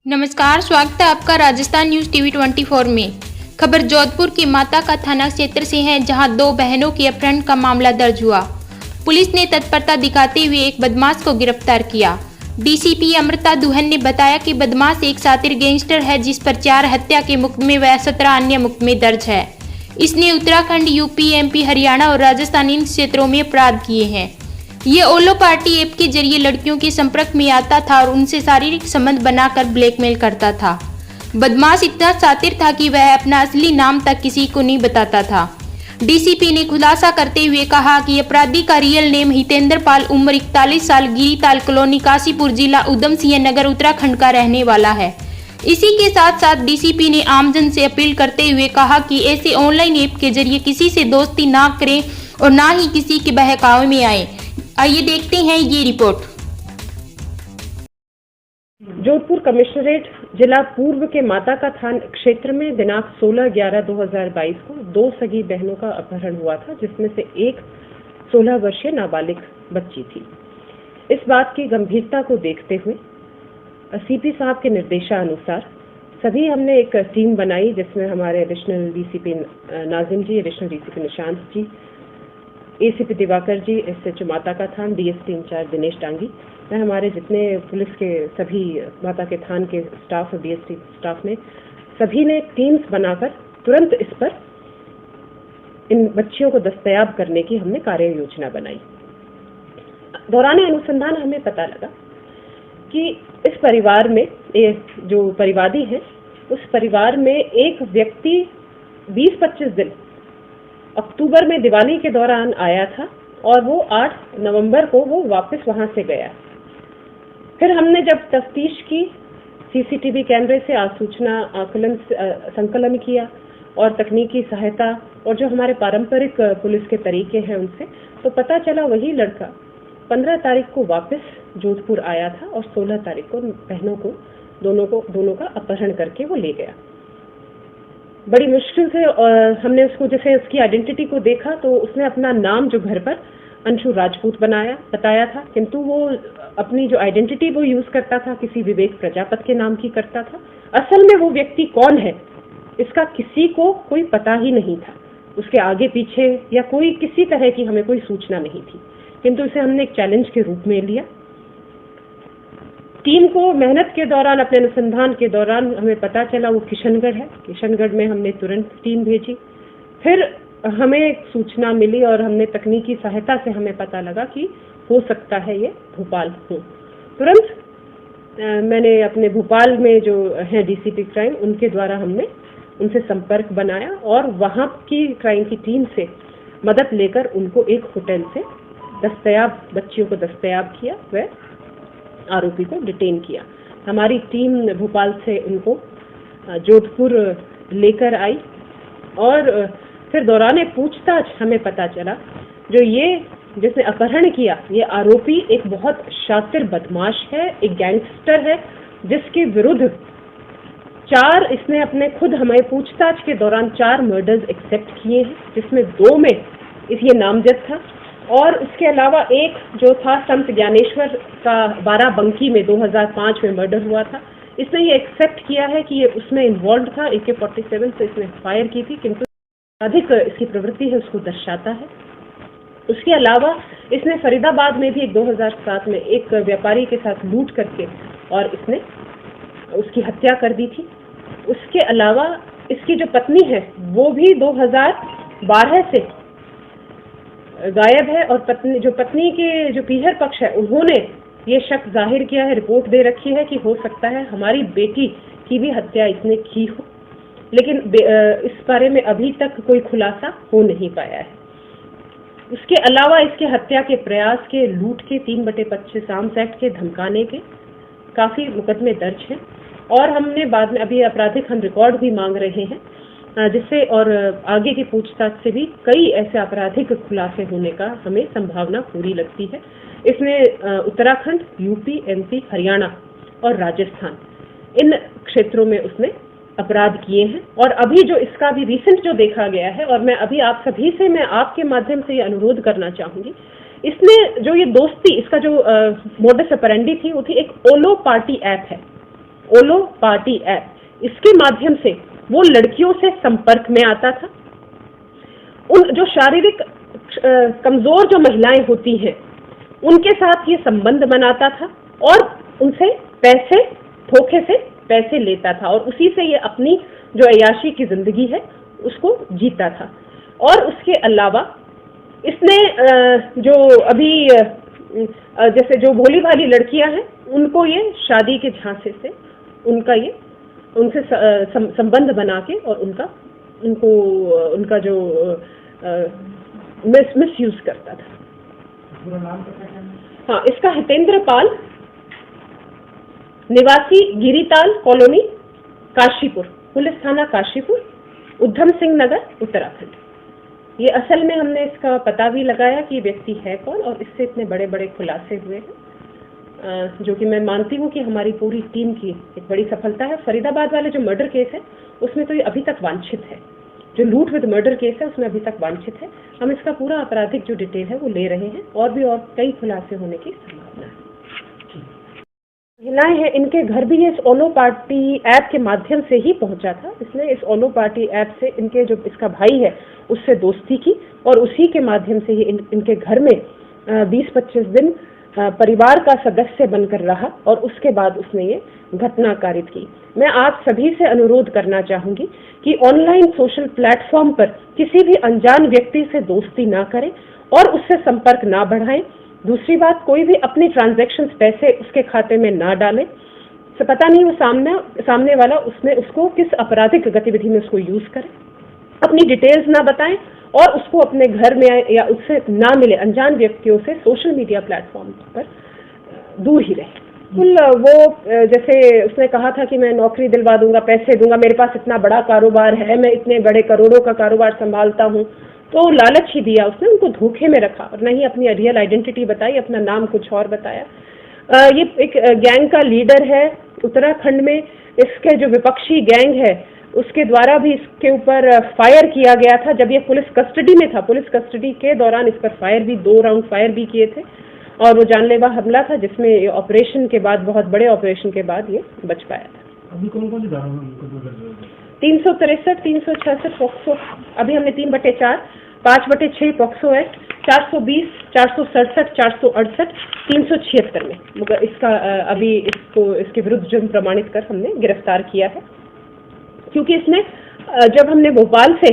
नमस्कार, स्वागत है आपका राजस्थान न्यूज टीवी 24 में। खबर जोधपुर की माता का थाना क्षेत्र से है, जहां दो बहनों के अपहरण का मामला दर्ज हुआ। पुलिस ने तत्परता दिखाते हुए एक बदमाश को गिरफ्तार किया। डीसीपी अमृता दुहन ने बताया कि बदमाश एक शातिर गैंगस्टर है, जिस पर 4 हत्या के मुकदमे व 17 अन्य मुकदमे दर्ज है। इसने उत्तराखंड, यूपी, एमपी, हरियाणा और राजस्थान इन क्षेत्रों में अपराध किए हैं। ये ओलो पार्टी ऐप के जरिए लड़कियों के संपर्क में आता था और उनसे शारीरिक संबंध बनाकर ब्लैकमेल करता था। बदमाश इतना शातिर था कि वह अपना असली नाम तक किसी को नहीं बताता था। डीसीपी ने खुलासा करते हुए कहा कि अपराधी का रियल नेम हितेंद्र पाल, उम्र 41 साल, गिरीताल कॉलोनी, काशीपुर, जिला उधम सिंह नगर, उत्तराखंड का रहने वाला है। इसी के साथ साथ डीसीपी ने आमजन से अपील करते हुए कहा कि ऐसे ऑनलाइन ऐप के जरिए किसी से दोस्ती ना करें और ना ही किसी के बहकावे में आए। आइए देखते हैं ये रिपोर्ट। जोधपुर कमिश्नरेट जिला पूर्व के माता का थाना क्षेत्र में दिनांक 16/11/2022 को 2 सगी बहनों का अपहरण हुआ था, जिसमें से एक 16 वर्षीय नाबालिग बच्ची थी। इस बात की गंभीरता को देखते हुए सीपी साहब के निर्देशानुसार सभी हमने एक टीम बनाई, जिसमें हमारे एडिशनल डीसीपी नाजिम जी, एडिशनल डीसीपी निशांत जी, एसीपी दिवाकर जी, एसएचओ माता का थान, डीएसपी इंचार्ज दिनेश डांगी, मैं हमारे जितने पुलिस के सभी माता के थान के स्टाफ और डीएसपी स्टाफ ने सभी ने टीम्स बनाकर तुरंत इस पर इन बच्चियों को दस्तयाब करने की हमने कार्य योजना बनाई। दौरान अनुसंधान हमें पता लगा कि इस परिवार में जो परिवादी है, उस परिवार में एक व्यक्ति 20-25 दिन अक्टूबर में दिवाली के दौरान आया था और वो 8 नवंबर को वो वापस वहां से गया। फिर हमने जब तफ्तीश की, सीसीटीवी कैमरे से आसूचना संकलन किया और तकनीकी सहायता और जो हमारे पारंपरिक पुलिस के तरीके हैं उनसे, तो पता चला वही लड़का 15 तारीख को वापस जोधपुर आया था और 16 तारीख को बहनों को दोनों का अपहरण करके वो ले गया। बड़ी मुश्किल से हमने उसको, जैसे उसकी आइडेंटिटी को देखा, तो उसने अपना नाम जो घर पर अंशु राजपूत बताया था, किंतु वो अपनी जो आइडेंटिटी वो यूज करता था किसी विवेक प्रजापत के नाम की करता था। असल में वो व्यक्ति कौन है इसका किसी को कोई पता ही नहीं था। उसके आगे पीछे या कोई किसी तरह की हमें कोई सूचना नहीं थी, किंतु इसे हमने एक चैलेंज के रूप में लिया। टीम को मेहनत के दौरान, अपने अनुसंधान के दौरान हमें पता चला वो किशनगढ़ है। किशनगढ़ में हमने तुरंत टीम भेजी। फिर हमें सूचना मिली और हमने तकनीकी सहायता से हमें पता लगा कि हो सकता है ये भोपाल हो। तुरंत मैंने अपने भोपाल में जो है डीसीपी क्राइम, उनके द्वारा हमने उनसे संपर्क बनाया और वहाँ की क्राइम की टीम से मदद लेकर उनको एक होटल से बच्चियों को दस्तयाब किया, वह आरोपी को डिटेन किया। हमारी टीम भोपाल से उनको जोधपुर लेकर आई और फिर दौरान पूछताछ हमें पता चला जो जिसने अपहरण किया, ये आरोपी एक बहुत शातिर बदमाश है, एक गैंगस्टर है, जिसके विरुद्ध इसने अपने खुद हमें पूछताछ के दौरान 4 मर्डर्स एक्सेप्ट किए हैं, जिसमें 2 में ये नामजद था और उसके अलावा एक जो था संत ज्ञानेश्वर का 12 बंकी में 2005 में मर्डर हुआ था। इसने ये एक्सेप्ट किया है कि ये उसमें इन्वॉल्व था। AK-47 से इसने फायर की थी, किंतु अधिक इसकी प्रवृत्ति है उसको दर्शाता है। उसके अलावा इसने फरीदाबाद में भी 2007 में एक व्यापारी के साथ लूट करके और इसने उसकी हत्या कर दी थी। उसके अलावा इसकी जो पत्नी है वो भी 2012 से गायब है और पत्नी के जो पीहर पक्ष है उन्होंने ये शक जाहिर किया है, रिपोर्ट दे रखी है कि हो सकता है हमारी बेटी की भी हत्या इसने की हो, लेकिन इस बारे में अभी तक कोई खुलासा हो नहीं पाया है। उसके अलावा इसके हत्या के प्रयास के, लूट के, 3/25 आर्म्स एक्ट के, धमकाने के काफी मुकदमे दर्ज हैं और हमने बाद में अभी आपराधिक हम रिकॉर्ड भी मांग रहे हैं, जिससे और आगे की पूछताछ से भी कई ऐसे आपराधिक खुलासे होने का हमें संभावना पूरी लगती है। इसने उत्तराखंड, यूपी, एमपी, हरियाणा और राजस्थान इन क्षेत्रों में उसने अपराध किए हैं और अभी जो इसका भी रिसेंट जो देखा गया है, और मैं अभी आप सभी से मैं आपके माध्यम से ये अनुरोध करना चाहूंगी, इसने जो ये दोस्ती, इसका जो मोडस ऑपरेंडी थी वो थी एक ओलो पार्टी ऐप है। ओलो पार्टी ऐप, इसके माध्यम से वो लड़कियों से संपर्क में आता था। उन जो शारीरिक कमजोर जो महिलाएं होती हैं उनके साथ ये संबंध बनाता था और उनसे पैसे, धोखे से पैसे लेता था और उसी से ये अपनी जो अय्याशी की जिंदगी है उसको जीता था। और उसके अलावा इसने जो अभी जैसे जो भोली भाली लड़कियां हैं उनको ये शादी के झांसे से उनसे संबंध बना के और उनका जो मिसयूज करता था। पूरा नाम क्या है? हाँ, इसका हितेंद्र पाल, निवासी गिरीताल कॉलोनी, काशीपुर, पुलिस थाना काशीपुर, उधम सिंह नगर, उत्तराखंड। ये असल में हमने इसका पता भी लगाया कि व्यक्ति है कौन और इससे इतने बड़े बड़े खुलासे हुए हैं, जो कि मैं मानती हूँ कि हमारी पूरी टीम की एक बड़ी सफलता है। फरीदाबाद वाले जो मर्डर केस है उसमें तो ये अभी तक वांछित है, जो लूट विद मर्डर केस है उसमें अभी तक वांछित है। हम इसका पूरा आपराधिक जो डिटेल है वो ले रहे हैं और भी और कई खुलासे होने की संभावना है। महिलाएं हैं, इनके घर भी ये इस ओलो पार्टी ऐप के माध्यम से ही पहुंचा था। इसने इस ओलो पार्टी ऐप से इनके जो इसका भाई है उससे दोस्ती की और उसी के माध्यम से ही इनके घर में 20-25 दिन परिवार का सदस्य बनकर रहा और उसके बाद उसने ये घटना कारित की। मैं आप सभी से अनुरोध करना चाहूंगी कि ऑनलाइन सोशल प्लेटफॉर्म पर किसी भी अनजान व्यक्ति से दोस्ती ना करें और उससे संपर्क ना बढ़ाएं। दूसरी बात, कोई भी अपनी ट्रांजैक्शंस पैसे उसके खाते में ना डालें। तो पता नहीं वो सामने वाला उसको किस आपराधिक गतिविधि में उसको यूज करे। अपनी डिटेल्स ना बताएं और उसको अपने घर में या उससे ना मिले अनजान व्यक्तियों से सोशल मीडिया प्लेटफॉर्म पर दूर ही रहे। वो जैसे उसने कहा था कि मैं नौकरी दिलवा दूंगा, पैसे दूंगा, मेरे पास इतना बड़ा कारोबार है, मैं इतने बड़े करोड़ों का कारोबार संभालता हूँ, तो लालच ही दिया उसने, उनको धोखे में रखा और नहीं अपनी रियल आइडेंटिटी बताई, अपना नाम कुछ और बताया। ये एक गैंग का लीडर है उत्तराखंड में। इसके जो विपक्षी गैंग है उसके द्वारा भी इसके ऊपर फायर किया गया था जब ये पुलिस कस्टडी में था। पुलिस कस्टडी के दौरान इस पर फायर भी 2 राउंड फायर भी किए थे और वो जानलेवा हमला था जिसमें ऑपरेशन के बाद, बहुत बड़े ऑपरेशन के बाद ये बच पाया था। अभी कौन-कौन सी धाराओं में 363, 366 पॉक्सो, अभी हमने 3/4, 5/6 पॉक्सो एक्ट, 420, 467, 468, 376 में मगर इसका अभी इसके विरुद्ध जुर्म प्रमाणित कर हमने गिरफ्तार किया है। क्योंकि इसने जब हमने भोपाल से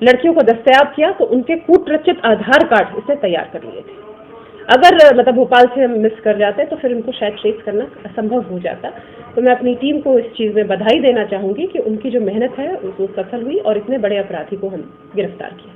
लड़कियों को दस्तयाब किया तो उनके कूटरचित आधार कार्ड इसने तैयार कर लिए थे। अगर मतलब भोपाल से हम मिस कर जाते तो फिर उनको शायद ट्रेस करना असंभव हो जाता। तो मैं अपनी टीम को इस चीज़ में बधाई देना चाहूँगी कि उनकी जो मेहनत है वो सफल हुई और इतने बड़े अपराधी को हम गिरफ्तार किया।